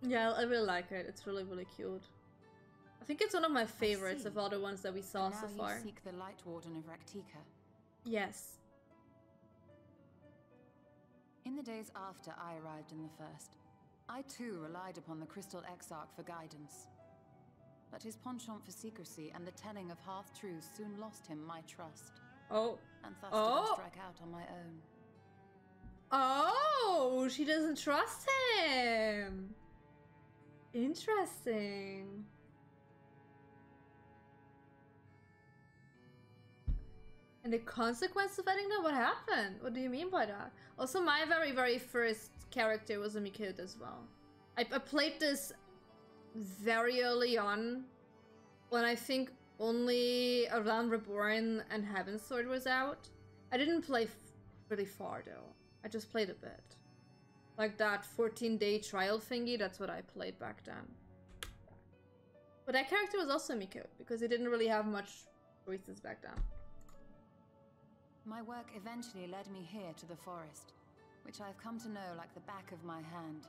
Yeah, I really like it. It's really, really cute. I think it's one of my favorites of all the ones that we saw so far. You seek the Light Warden of Raktika. Yes. In the days after I arrived in the First, I too relied upon the Crystal Exarch for guidance. But his penchant for secrecy and the telling of half-truths soon lost him my trust. Oh. And thus did I strike out on my own. Oh, she doesn't trust him. Interesting. And the consequence of letting them? What happened? What do you mean by that? Also, my very, very first character was a Mikid as well. I played this very early on, when I think only Around Reborn and Heaven's Sword was out. I didn't play really far though. I just played a bit. Like that 14-day trial thingy, that's what I played back then. But that character was also Mikid, because he didn't really have much choices back then. My work eventually led me here to the forest, which I've come to know like the back of my hand.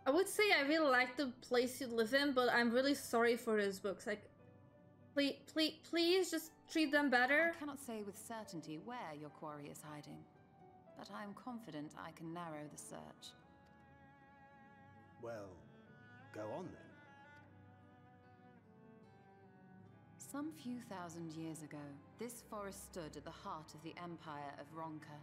I would say I really like the place you live in, but I'm really sorry for those books. Like, please just treat them better. I cannot say with certainty where your quarry is hiding, but I am confident I can narrow the search. Well, go on then. Some few thousand years ago, this forest stood at the heart of the Empire of Ronka.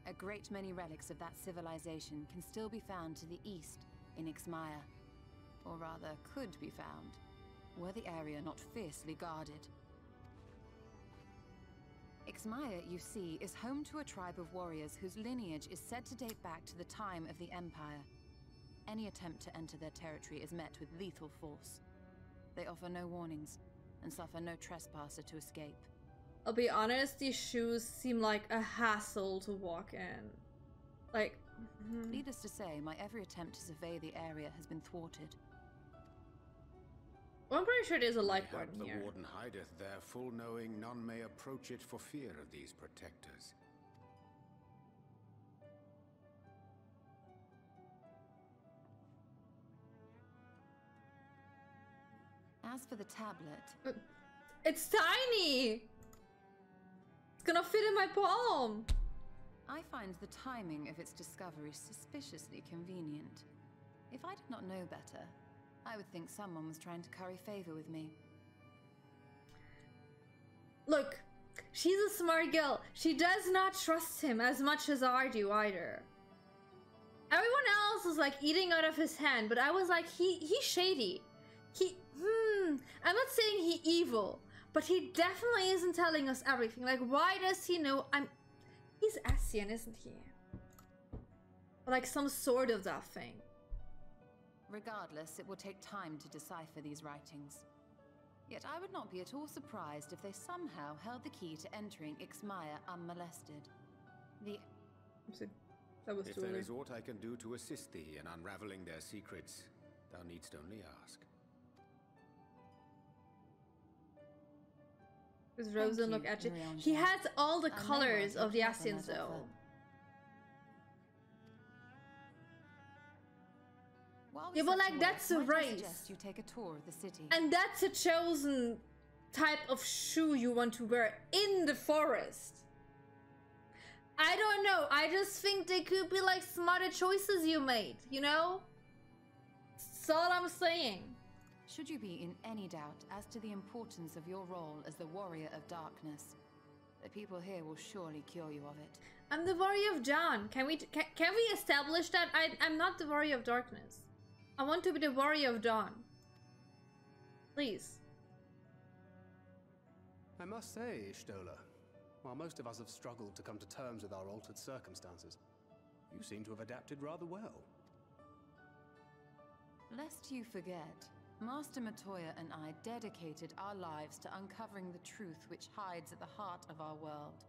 A great many relics of that civilization can still be found to the east in Ixmaya. Or rather, could be found, were the area not fiercely guarded. Ixmaya, you see, is home to a tribe of warriors whose lineage is said to date back to the time of the Empire. Any attempt to enter their territory is met with lethal force. They offer no warnings, and suffer no trespasser to escape. I'll be honest, these shoes seem like a hassle to walk in. Like... Needless to say, my every attempt to survey the area has been thwarted. Well, I'm pretty sure there's a light warden here. The warden hideth there, full knowing none may approach it for fear of these protectors. As for the tablet... It's tiny! It's gonna fit in my palm! I find the timing of its discovery suspiciously convenient. If I did not know better, I would think someone was trying to curry favor with me. Look, she's a smart girl. She does not trust him as much as I do either. Everyone else was like eating out of his hand, but I was like, he's shady. I'm not saying he evil, but he definitely isn't telling us everything. Like, why does he know he's Asian, isn't he? Like some sort of that thing. Regardless, it will take time to decipher these writings. Yet I would not be at all surprised if they somehow held the key to entering Ixmaya unmolested. That was if there is aught I can do to assist thee in unraveling their secrets, thou needst only ask. Does Rosen look edgy? He has all the colors of the Asians though. Yeah, but like that's a race. You take a tour of the city. And that's a chosen type of shoe you want to wear in the forest. I don't know. I just think they could be like smarter choices you made, you know? That's all I'm saying. Should you be in any doubt as to the importance of your role as the Warrior of Darkness, the people here will surely cure you of it. I'm the Warrior of Dawn. Can we establish that? I'm not the Warrior of Darkness. I want to be the Warrior of Dawn. Please. I must say, Ishtola, while most of us have struggled to come to terms with our altered circumstances, you seem to have adapted rather well. Lest you forget, Master Matoya and I dedicated our lives to uncovering the truth which hides at the heart of our world.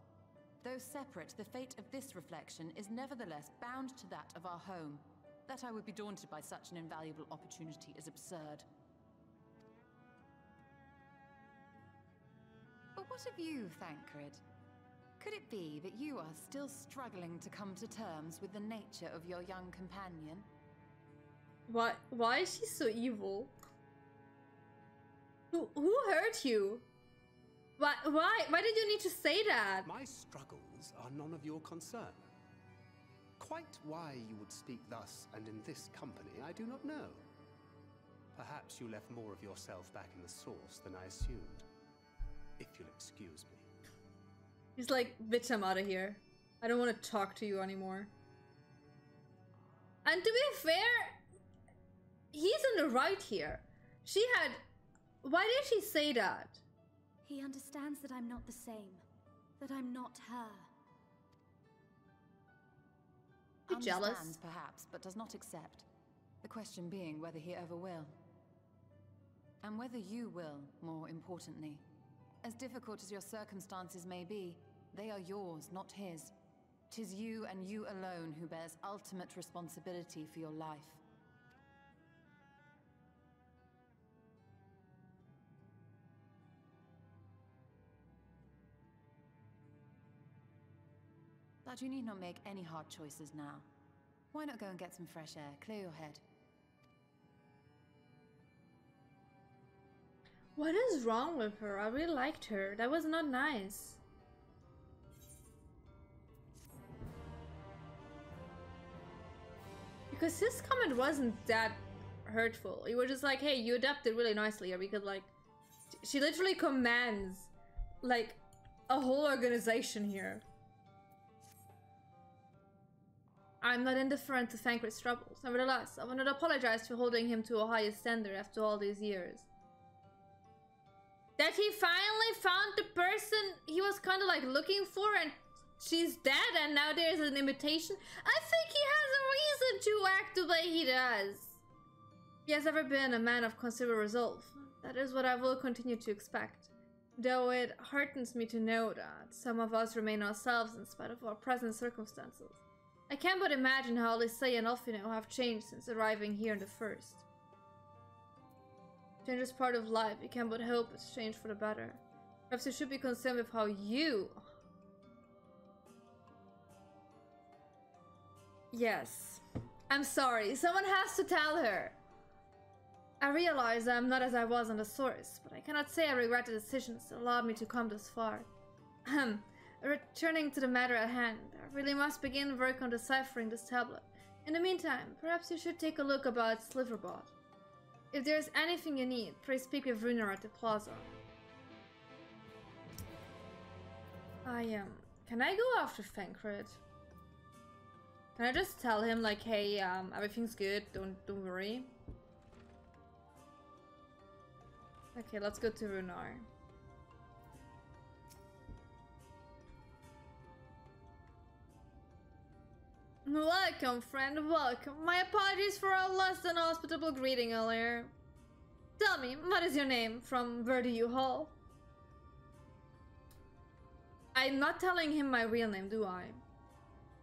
Though separate, the fate of this reflection is nevertheless bound to that of our home. That I would be daunted by such an invaluable opportunity is absurd. But what of you, Thancred? Could it be that you are still struggling to come to terms with the nature of your young companion? Why is she so evil? Who hurt you? Why did you need to say that? My struggles are none of your concern. Quite why you would speak thus and in this company, I do not know. Perhaps you left more of yourself back in the source than I assumed. If you'll excuse me. He's like, bitch, I'm out of here. I don't want to talk to you anymore. And to be fair, he's in the right here. She had... Why did she say that? He understands that I'm not the same. That I'm not her. You jealous? Understands, perhaps, but does not accept. The question being whether he ever will. And whether you will, more importantly. As difficult as your circumstances may be, they are yours, not his. 'Tis you and you alone who bears ultimate responsibility for your life. But you need not make any hard choices now. Why not go and get some fresh air, clear your head? What is wrong with her? I really liked her. That was not nice. Because his comment wasn't that hurtful. He was just like, hey, you adapted really nicely. Or we could like... She literally commands like a whole organization here. I'm not indifferent to Thancred's troubles. Nevertheless, I wanted to apologize for holding him to a higher standard after all these years. That he finally found the person he was kind of like looking for and she's dead and now there's an invitation. I think he has a reason to act the way he does. He has ever been a man of considerable resolve. That is what I will continue to expect. Though it heartens me to know that some of us remain ourselves in spite of our present circumstances. I can't but imagine how Lysay and Alfino have changed since arriving here in the first. Change is part of life. You can but hope it's changed for the better. Perhaps you should be concerned with how you... Yes. I'm sorry. Someone has to tell her. I realize I'm not as I was on the source, but I cannot say I regret the decisions that allowed me to come this far. Returning to the matter at hand, I really must begin work on deciphering this tablet. In the meantime, perhaps you should take a look about Sliverbot. If there's anything you need, please speak with Runar at the plaza. Can I go after Thancred? Can I just tell him like, hey, everything's good, don't worry. Okay, let's go to Runar. Welcome, friend, welcome. My apologies for a less than hospitable greeting earlier. Tell me, what is your name? From where do you haul? I'm not telling him my real name, do I?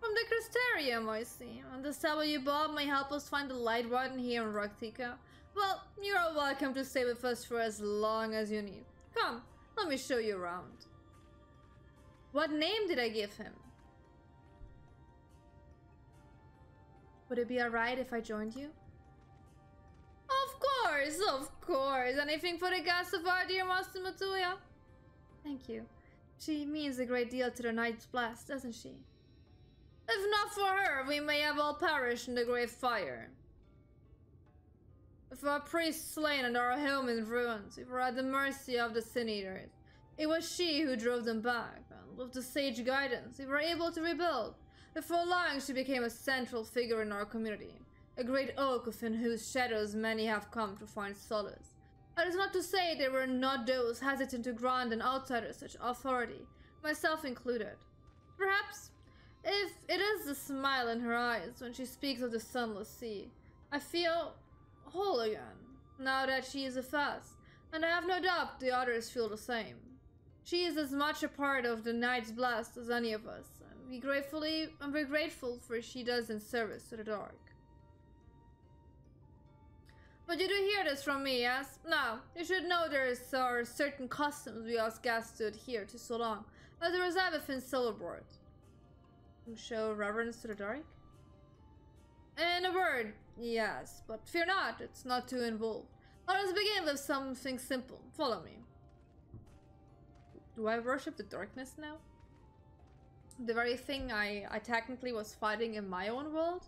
From the Crystarium, I see. And the W Bob may help us find the light warden here in Raktika. Well, you're all welcome to stay with us for as long as you need. Come, let me show you around. What name did I give him? Would it be alright if I joined you? Of course! Anything for the guests of our dear Master Matuya? Thank you. She means a great deal to the Knight's Blast, doesn't she? If not for her, we may have all perished in the great fire. With our priests slain and our home in ruins, we were at the mercy of the Sin Eaters. It was she who drove them back, and with the sage guidance, we were able to rebuild. Before long, she became a central figure in our community, a great oak within whose shadows many have come to find solace. That is not to say there were not those hesitant to grant an outsider such authority, myself included. Perhaps, if it is the smile in her eyes when she speaks of the sunless sea, I feel whole again, now that she is with us, and I have no doubt the others feel the same. She is as much a part of the Knight's Blast as any of us, and we're grateful for what she does in service to the dark. But you do hear this from me, yes? Now, you should know there are certain customs we ask guests to adhere to so long As a reserve within Silverboard. Show reverence to the dark? In a word, yes, but fear not, it's not too involved. Let us begin with something simple. Follow me. Do I worship the darkness now? The very thing I technically was fighting in my own world?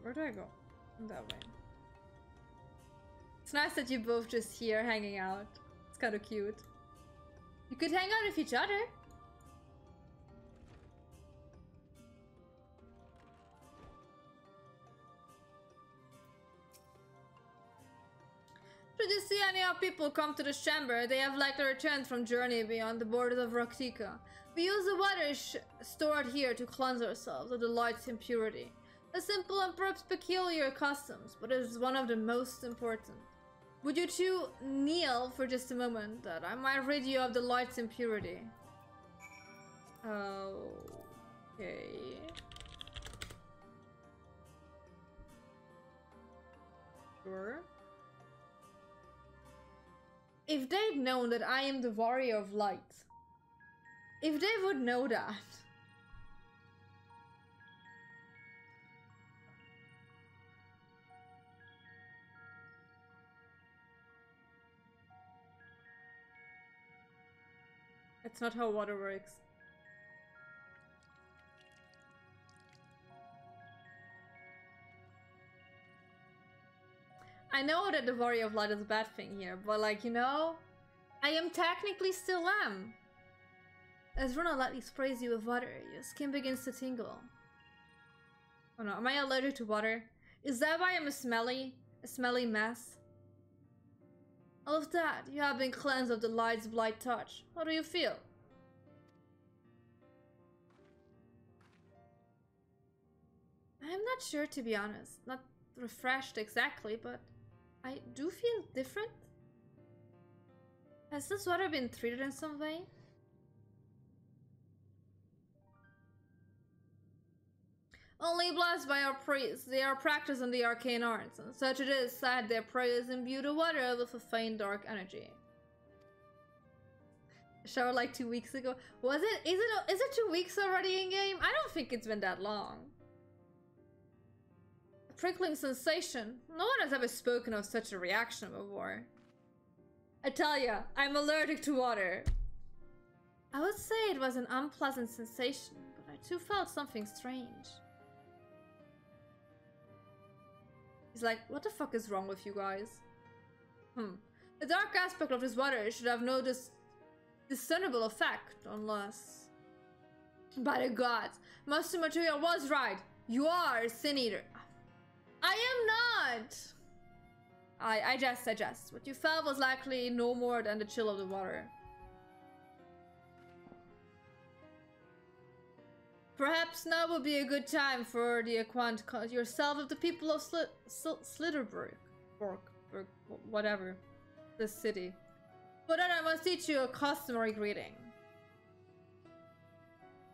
Where do I go? That way. It's nice that you both just here hanging out. It's kind of cute. You could hang out with each other. Should you see any of people come to this chamber, they have likely returned from journey beyond the borders of Raktika. We use the water stored here to cleanse ourselves of the light's impurity. A simple and perhaps peculiar customs, but it is one of the most important. Would you two kneel for just a moment, that I might rid you of the light's impurity? Okay. Sure. If they'd known that I am the warrior of light, if they would know that. It's not how water works. I know that the warrior of light is a bad thing here, but like, you know, I am technically still am. As Runa lightly sprays you with water, your skin begins to tingle. Oh no, am I allergic to water? Is that why I'm a smelly mess? All of that, you have been cleansed of the light's blight touch. How do you feel? I'm not sure, to be honest. Not refreshed exactly, but I do feel different. Has this water been treated in some way? Only blessed by our priests, they are practiced in the arcane arts, and such it is said their prayers imbue the water with a faint dark energy. Shower like 2 weeks ago. Was it? Is it 2 weeks already in game? I don't think it's been that long. A prickling sensation. No one has ever spoken of such a reaction before. I tell ya, I'm allergic to water. I would say it was an unpleasant sensation, but I too felt something strange. He's like, what the fuck is wrong with you guys? The dark aspect of this water should have no discernible effect, unless... By the gods, Master Matuya was right. You are a sin eater. I am not! I jest. What you felt was likely no more than the chill of the water. Perhaps now would be a good time for the Aquan to call yourself of the people of Slitterburg. Whatever. The city. For that I must teach you a customary greeting.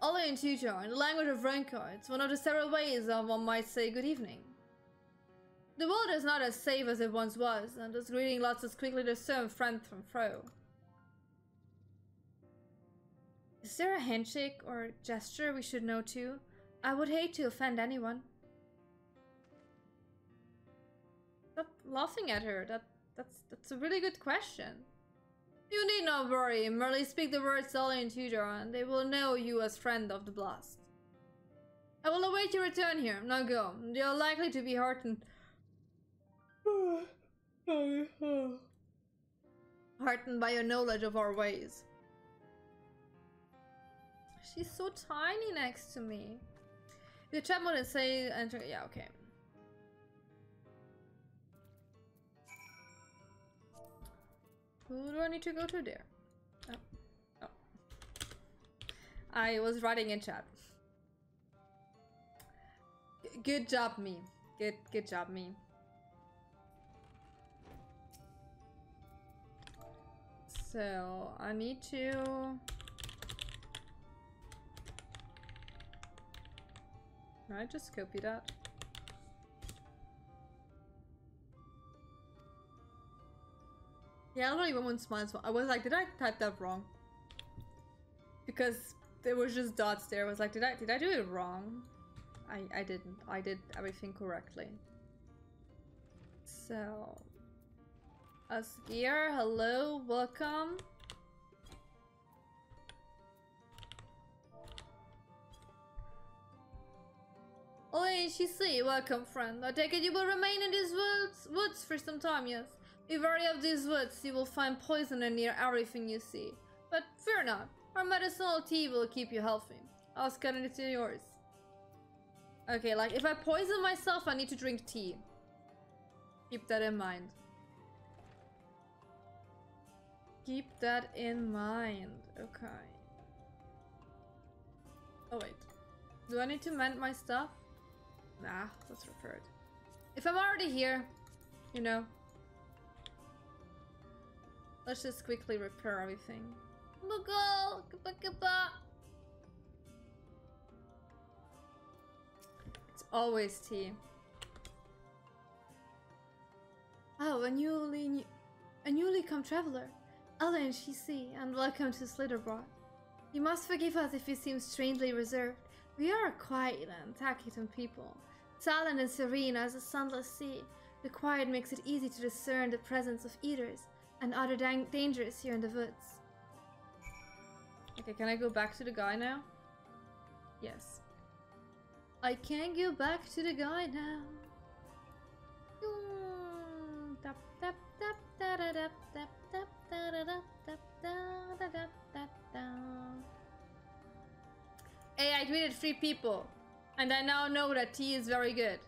Alle in Tutor, in the language of Renko, it's one of the several ways one might say good evening. The world is not as safe as it once was, and this greeting lets us quickly discern friend from foe. Is there a handshake or gesture we should know too? I would hate to offend anyone. Stop laughing at her. That's a really good question. You need not worry. Merely speak the words Sully and Tudor, and they will know you as friend of the blast. I will await your return here. Now go. They are likely to be heartened. Heartened by your knowledge of our ways. She's so tiny next to me. The chat mode and say enter. Yeah, okay. Who do I need to go to there? Oh. I was writing in chat. Good job, me. Good job, me. So I need to. Can I just copy that? Yeah, elderly woman smiles. I was like, did I type that wrong? Because there was just dots there. I was like, did I do it wrong? I didn't. I did everything correctly. So, Asgear, hello, welcome. Oi, Shisi, welcome, friend. I take it you will remain in these woods for some time, yes? Be wary of these woods. You will find poison in near everything you see. But fear not. Our medicinal tea will keep you healthy. I'll scan it to yours. Okay, like, if I poison myself, I need to drink tea. Keep that in mind. Keep that in mind. Okay. Oh, wait. Do I need to mend my stuff? Nah, let's repair it. If I'm already here, you know. Let's just quickly repair everything. It's always tea. Oh, a newly come traveler. Ellen, Shisi, and welcome to Slitherbrot. You must forgive us if you seem strangely reserved. We are a quiet and taciturn people, silent and serene as a sunless sea. The quiet makes it easy to discern the presence of eaters and other dangers here in the woods. Okay, can I go back to the guy now? Yes. I can go back to the guy now. Hey, I greeted 3 people, and I now know that tea is very good.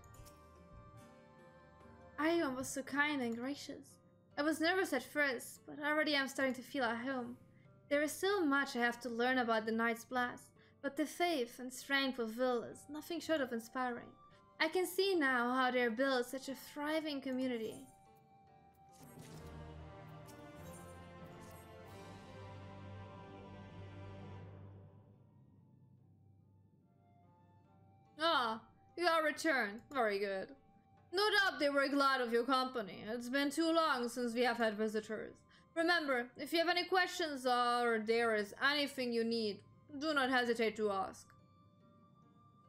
Everyone was so kind and gracious. I was nervous at first, but already I'm starting to feel at home. There is still much I have to learn about the Knight's Blast, but the faith and strength of will is nothing short of inspiring. I can see now how they're built such a thriving community. Ah, you are returned. Very good. No doubt they were glad of your company. It's been too long since we have had visitors. Remember, if you have any questions or there is anything you need, do not hesitate to ask.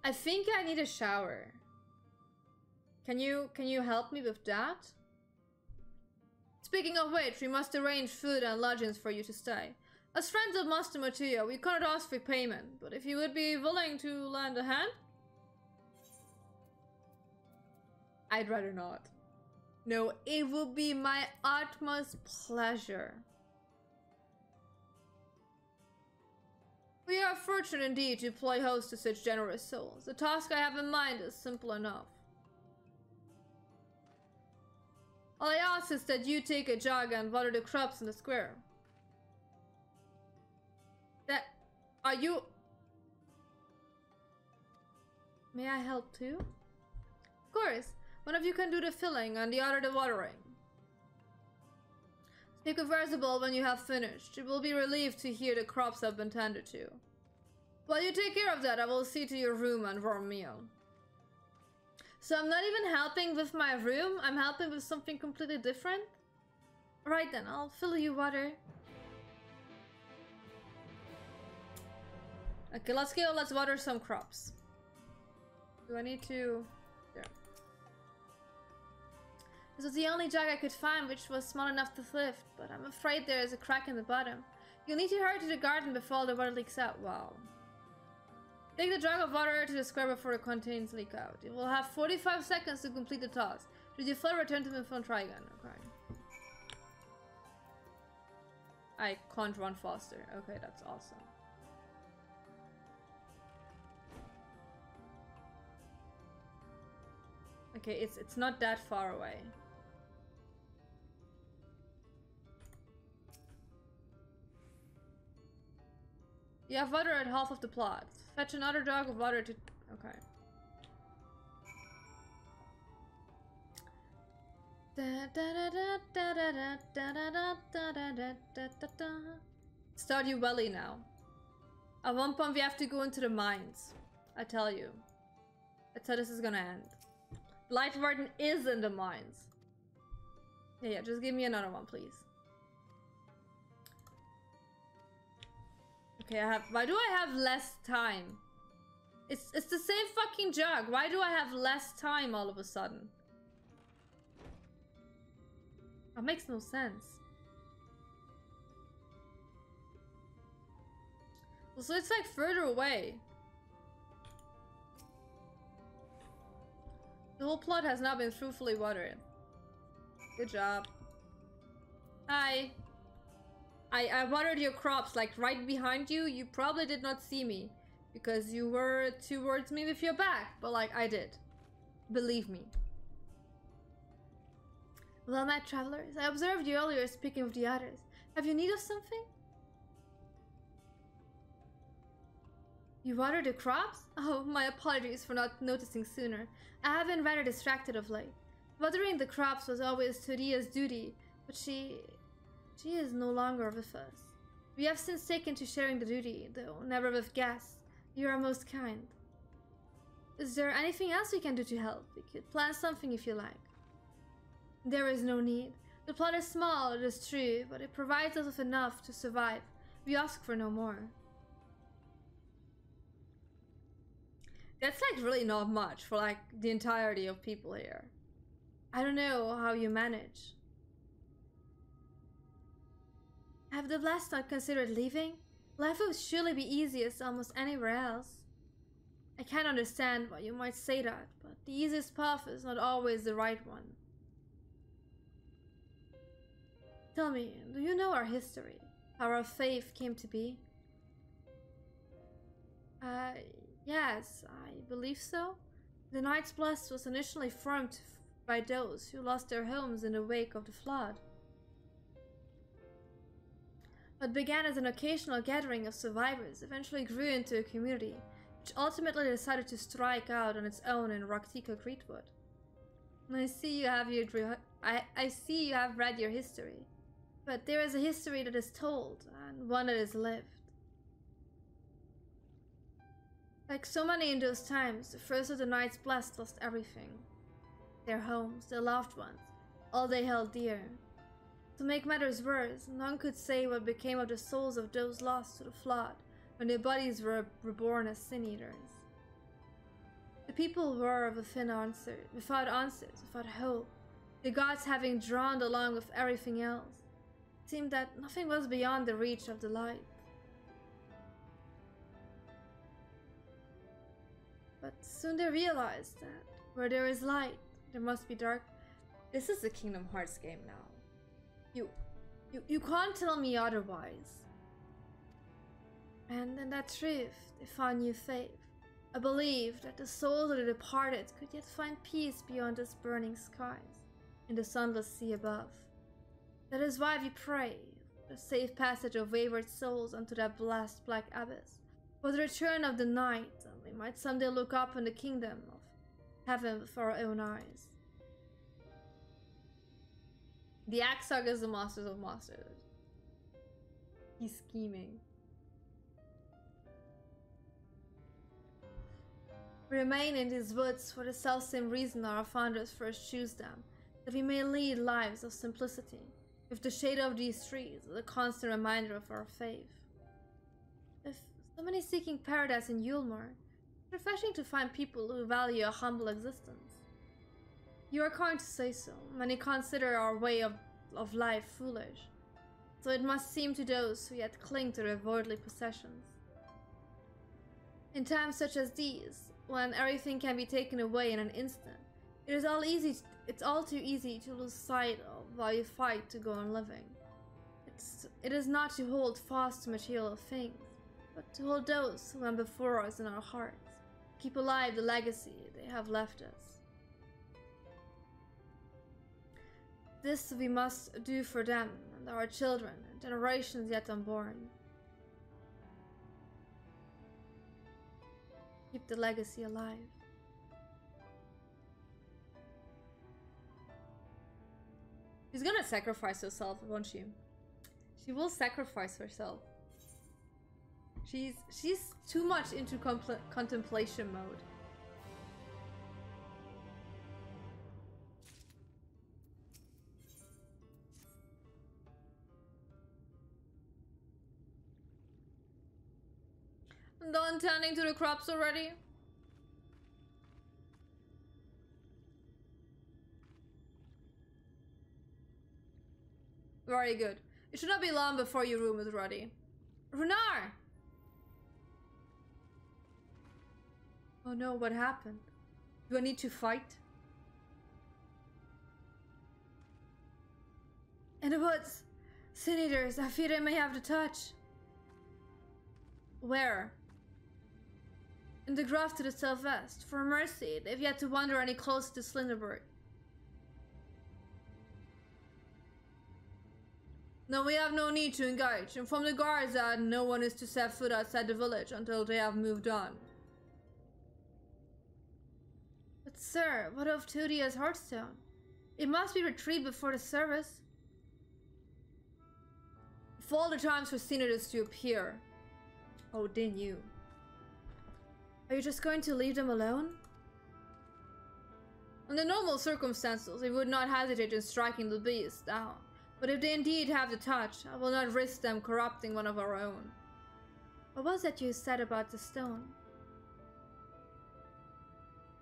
I think I need a shower. Can you help me with that? Speaking of which, we must arrange food and lodgings for you to stay. As friends of Master Matsuya, we cannot ask for payment, but if you would be willing to lend a hand? I'd rather not. No, it would be my utmost pleasure. We are fortunate indeed to play host to such generous souls. The task I have in mind is simple enough. All I ask is that you take a jug and water the crops in the square. Are you... May I help too? Of course. One of you can do the filling and the other the watering. Speak with Verzabel when you have finished. You will be relieved to hear the crops have been tended to. While you take care of that, I will see to your room and warm meal. So I'm not even helping with my room, I'm helping with something completely different? Right then, I'll fill you water. Okay, let's go, let's water some crops. Do I need to... There. This was the only jug I could find which was small enough to lift, but I'm afraid there is a crack in the bottom. You'll need to hurry to the garden before all the water leaks out. Wow. Take the jug of water to the square before the contents leak out. You will have 45 seconds to complete the task. Should you fail, return to the phone, try again. Okay. I can't run faster. Okay, that's awesome. Okay, it's not that far away. You have water at half of the plot. Fetch another jug of water to... Okay. Stardew Valley now. At one point we have to go into the mines. I tell you. That's how this is gonna end. Light Warden is in the mines. Yeah, just give me another one, please. Okay, why do I have less time? It's the same fucking jug. Why do I have less time all of a sudden? That makes no sense. So it's like further away. The whole plot has not been fruitfully watered. Good job. Hi. I watered your crops like right behind you. You probably did not see me because you were towards me with your back, but like I did. Believe me. Well met, travelers. I observed you earlier speaking with the others. Have you need of something? You water the crops? Oh, my apologies for not noticing sooner. I have been rather distracted of late. Watering the crops was always Turia's duty, but she is no longer with us. We have since taken to sharing the duty, though never with guests. You are most kind. Is there anything else we can do to help? We could plan something if you like. There is no need. The plot is small, it is true, but it provides us with enough to survive. We ask for no more. That's like really not much for like the entirety of people here. I don't know how you manage. Have the Blessed not considered leaving? Life would surely be easiest almost anywhere else. I can't understand why you might say that, but the easiest path is not always the right one. Tell me, do you know our history? How our faith came to be? Yes, I believe so. The Knights Blessed was initially formed by those who lost their homes in the wake of the flood. What began as an occasional gathering of survivors eventually grew into a community, which ultimately decided to strike out on its own in Rocktica Creekwood. I see you have read your history, but there is a history that is told and one that is lived. Like so many in those times, the first of the Knights Blessed lost everything. Their homes, their loved ones, all they held dear. To make matters worse, none could say what became of the souls of those lost to the flood when their bodies were reborn as sin-eaters. The people were without answers, without hope, the gods having drowned along with everything else. It seemed that nothing was beyond the reach of the light. But soon they realized that where there is light, there must be dark. This is a Kingdom Hearts game now. You can't tell me otherwise. And in that truth, they found new faith. A belief that the souls of the departed could yet find peace beyond this burning skies, in the sunless sea above. That is why we pray for the safe passage of wayward souls unto that blessed black abyss, for the return of the night, and we might someday look up in the kingdom of heaven with our own eyes. The Axog is the Masters of Masters. He's scheming. We remain in these woods for the selfsame reason our founders first chose them, that we may lead lives of simplicity, with the shade of these trees as a constant reminder of our faith. With so many seeking paradise in Yulmore, it's refreshing to find people who value a humble existence. You are kind to say so. Many consider our way of life foolish, so it must seem to those who yet cling to their worldly possessions. In times such as these, when everything can be taken away in an instant, it's all too easy to lose sight of why you fight to go on living. It is not to hold fast to material things, but to hold those who went before us in our hearts, keep alive the legacy they have left us. This we must do for them and our children and generations yet unborn. Keep the legacy alive. She's gonna sacrifice herself, won't she? She will sacrifice herself. She's too much into contemplation mode. Done tending to the crops already? Very good. It should not be long before your room is ready. Runar! Oh no, what happened? Do I need to fight? In the woods! Sin eaters, I fear they may have the touch. Where? In the grove to the southwest. For mercy, they've yet to wander any closer to Slinderberg. No, we have no need to engage. Inform the guards that no one is to set foot outside the village until they have moved on. But sir, what of Tudia's heartstone? It must be retrieved before the service. If all the times for senators to appear. Oh, didn't you? Are you just going to leave them alone? Under normal circumstances, we would not hesitate in striking the beast down. But if they indeed have the touch, I will not risk them corrupting one of our own. What was that you said about the stone?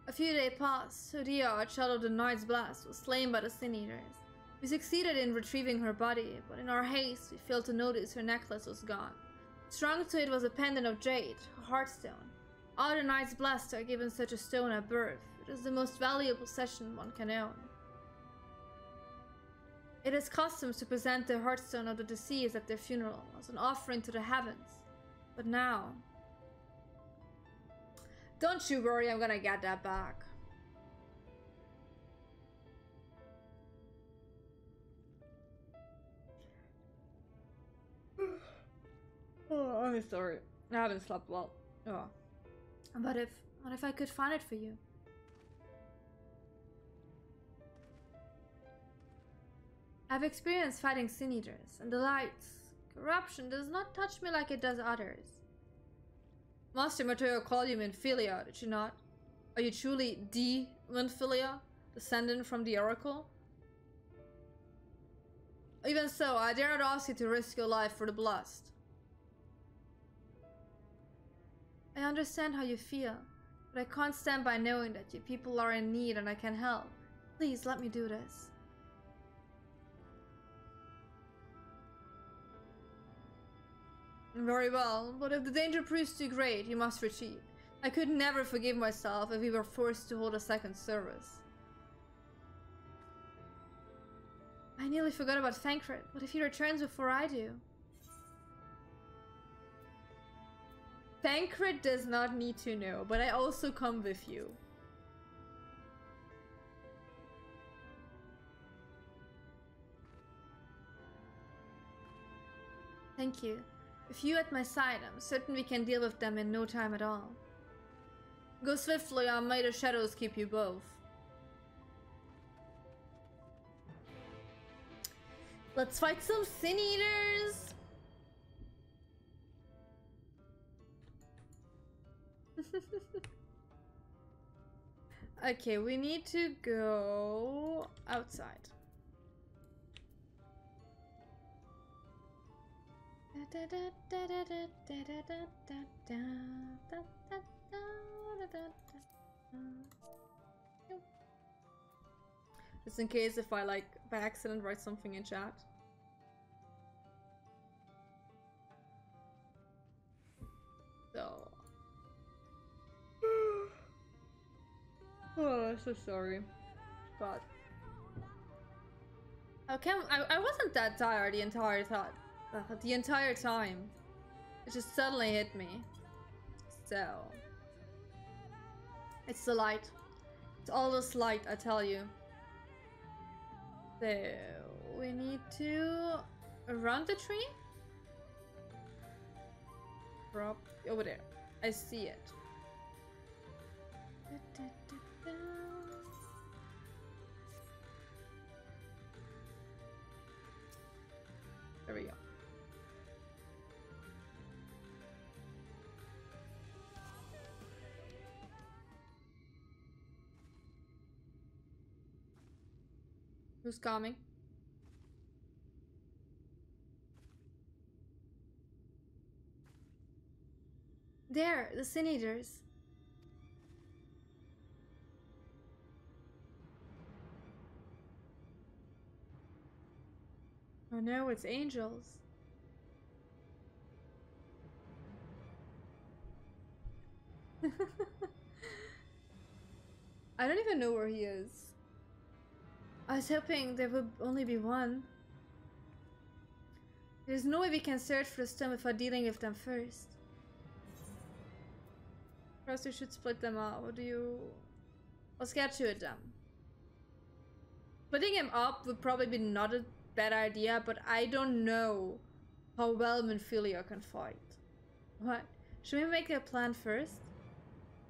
A few days passed. Tudia, our child of the Night's Blast, was slain by the Sin Eaters. We succeeded in retrieving her body, but in our haste, we failed to notice her necklace was gone. Strung to it was a pendant of jade, a heartstone. All the Night's Blast are given such a stone at birth. It is the most valuable possession one can own. It is custom to present the heartstone of the deceased at their funeral as an offering to the heavens. But now... Don't you worry, I'm gonna get that back. Oh, I'm sorry. I haven't slept well. Oh. What if I could find it for you? I've experienced fighting Sin Eaters and the lights. Corruption does not touch me like it does others. Master Mateo called you Minfilia, did you not? Are you truly the Minfilia, descendant from the Oracle? Even so, I dare not ask you to risk your life for the Blast. I understand how you feel, but I can't stand by knowing that you people are in need and I can help. Please let me do this. Very well, but if the danger proves too great, you must retreat. I could never forgive myself if we were forced to hold a second service. I nearly forgot about Thancred. What if he returns before I do? Thancred does not need to know, but I also come with you. Thank you. With you at my side, I'm certain we can deal with them in no time at all. Go swiftly, or may the shadows keep you both. Let's fight some Sin Eaters! Okay, we need to go outside. Just in case if I like by accident write something in chat. So oh, I'm so sorry. But okay, I wasn't that tired the entire time. It just suddenly hit me. So it's the light. It's all this light, I tell you. So we need to around the tree. Drop over there. I see it. There we go. Who's coming? There, the Sin Eaters. Oh no, it's angels. I don't even know where he is. I was hoping there would only be one. There's no way we can search for the stone without dealing with them first. First we should split them up. Let's get to it then. Splitting him up would probably be not a bad idea, but I don't know how well Minfilia can fight. What? Should we make a plan first?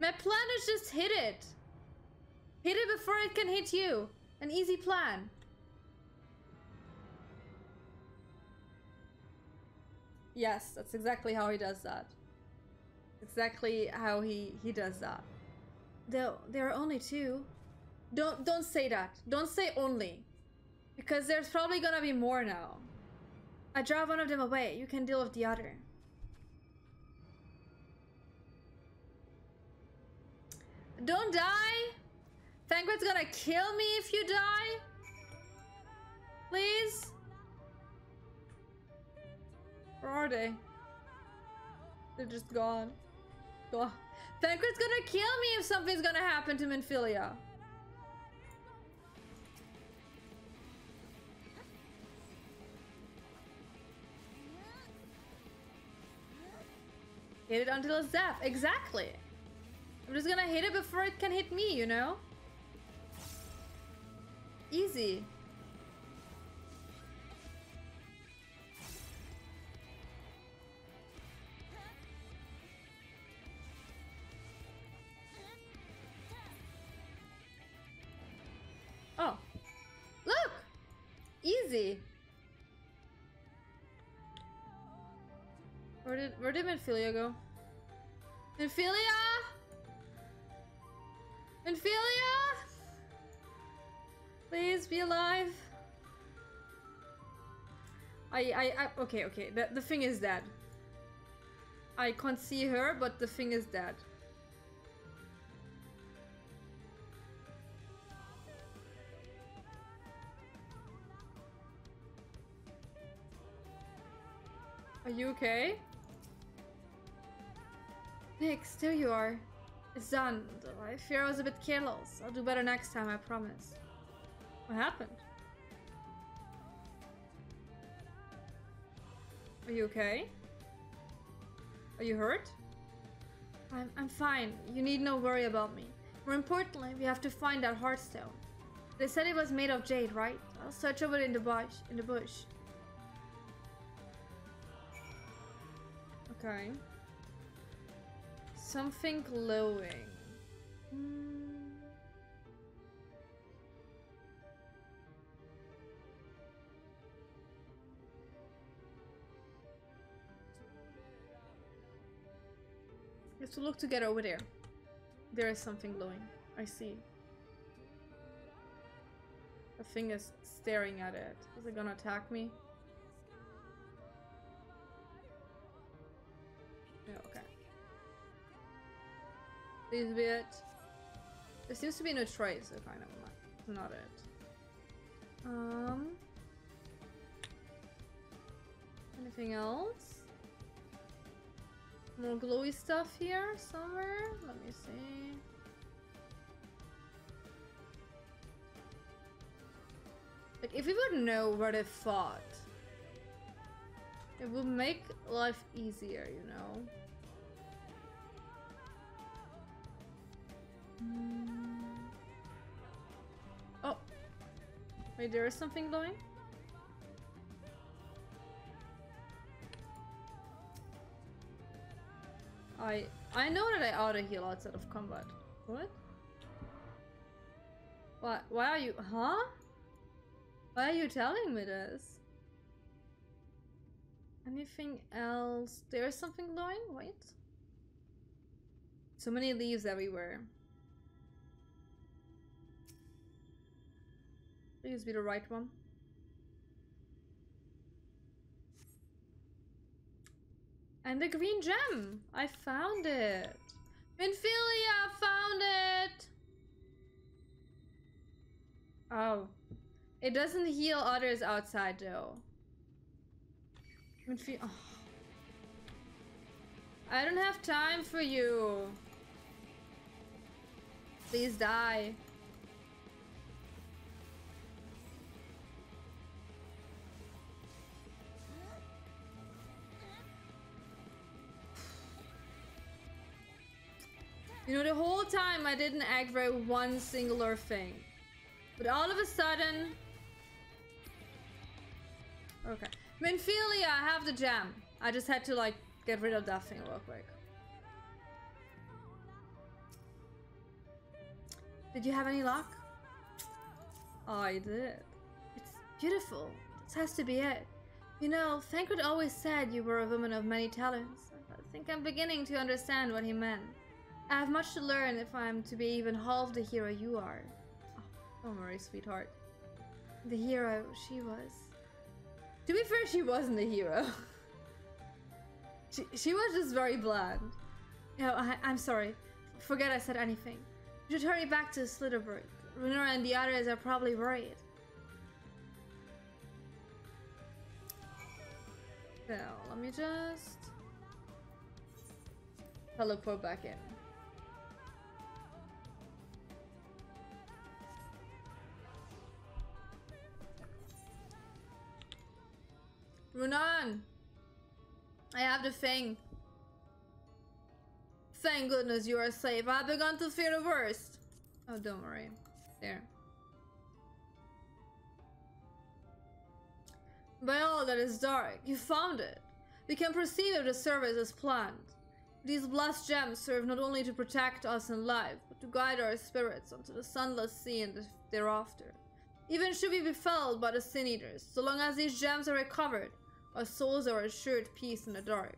My plan is just hit it! Hit it before it can hit you! An easy plan. Yes, that's exactly how he does that. Exactly how he does that. There are only two. Don't say that. Don't say only. Because there's probably gonna be more now. I drive one of them away. You can deal with the other. Don't die! Thancred's gonna kill me if you die? Please? Where are they? They're just gone. Oh. Thancred's gonna kill me if something's gonna happen to Minfilia. Hit it until it's death. Exactly. I'm just gonna hit it before it can hit me, you know? Easy. Oh. Look! Easy. Where did Minfilia go? Minfilia? Minfilia? Please be alive. Okay. The thing is dead. I can't see her, but the thing is dead. Are you okay? Nix, there you are. It's done. I fear I was a bit careless. I'll do better next time, I promise. What happened? Are you okay? Are you hurt? I'm fine. You need no worry about me. More importantly, we have to find that Heartstone. They said it was made of jade, right? I'll search over it in the bush. Okay. Something glowing. We have to look together over there. There is something glowing. I see. The thing is staring at it. Is it gonna attack me? Yeah, okay. Please be it. There seems to be no trace, so kind of not it. Anything else? More glowy stuff here somewhere? Let me see. Like, if we would know where they fought, it would make life easier, you know? Oh. Wait, there is something glowing? I know that I auto heal outside of combat. What? Why are you, huh? Why are you telling me this? Anything else? There's something glowing? Wait. So many leaves everywhere. Please be the right one. And the green gem! I found it! Minfilia found it! Oh. It doesn't heal others outside though. Oh. I don't have time for you. Please die. You know, the whole time I didn't aggro one singular thing. But all of a sudden... Okay. Minfilia, I have the gem. I just had to, like, get rid of that thing real quick. Did you have any luck? Oh, I did. It's beautiful. This has to be it. You know, Thancred always said you were a woman of many talents. I think I'm beginning to understand what he meant. I have much to learn if I'm to be even half the hero you are. Oh, don't worry, sweetheart. The hero she was. To be fair, she wasn't the hero. she was just very bland. You know, I'm sorry. Forget I said anything. You should hurry back to Slitterberg. Runora and the others are probably worried. So, let me just teleport back in. Runan! I have the thing. Thank goodness you are safe. I've begun to fear the worst. Oh, don't worry. There. By all that is dark, you found it. We can proceed with the service as planned. These blessed gems serve not only to protect us in life, but to guide our spirits onto the sunless sea and thereafter. Even should we be felled by the Sin Eaters, so long as these gems are recovered, our souls are assured peace in the dark.